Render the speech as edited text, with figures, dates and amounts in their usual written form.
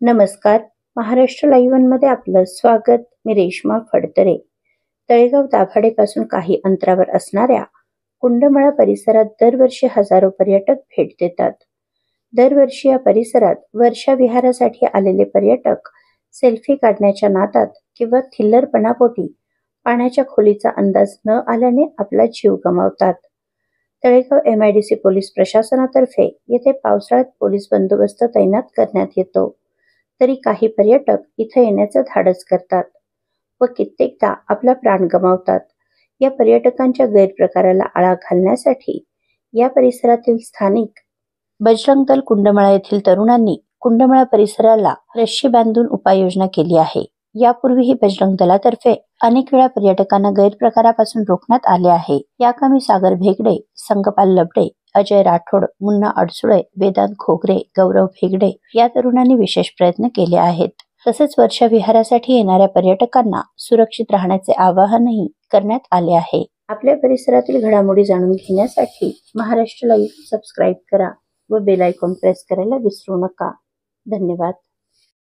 नमस्कार. महाराष्ट्र लाईव्ह मध्ये आपलं स्वागत. मी रेश्मा फडतरे. तळेगाव दाभाडेपासून काही अंतरावर असणाऱ्या कुंडमाळा परिसरात दरवर्षी हजारो पर्यटक भेट देतात. दरवर्षी या परिसरात वर्षा विहारासाठी आलेले पर्यटक सेल्फी काढण्याच्या नादात किंवा थिल्लरपणापोटी पाण्याच्या खोलीचा अंदाज न आल्याने आपला जीव गमावतात. तळेगाव MIDC पोलीस प्रशासनातर्फे येथे पावसाळ्यात पोलीस बंदोबस्त तैनात करण्यात येतो. तरी काही पर्यटक इथे येण्याचं धाडस करतात व कित्येकदा आपला प्राण गमावतात. या पर्यटकांच्या गैरप्रकाराला आळा घालण्यासाठी या परिसरातील स्थानिक बजरंग दल कुंडमाळा येथील तरुणांनी कुंडमाळा परिसराला रशी बांधून उपाययोजना केली आहे. यापूर्वीही बजरंग दलातर्फे अनेक वेळा पर्यटकांना गैरप्रकारापासून रोखण्यात आले आहे. या कामी सागर भेगडे, संगपाल लबडे, अजय राठोड, मुन्ना अडसुळे, वेदांत खोगरे, गौरव भेगडे या तरुणांनी विशेष प्रयत्न केले आहेत. तसेच वर्षा विहारासाठी येणाऱ्या पर्यटकांना सुरक्षित राहण्याचे आवाहनही करण्यात आले आहे. आपल्या परिसरातील घडामोडी जाणून घेण्यासाठी महाराष्ट्र लाईव्ह सबस्क्राईब करा व बेल आयकॉन प्रेस करायला विसरू नका. धन्यवाद.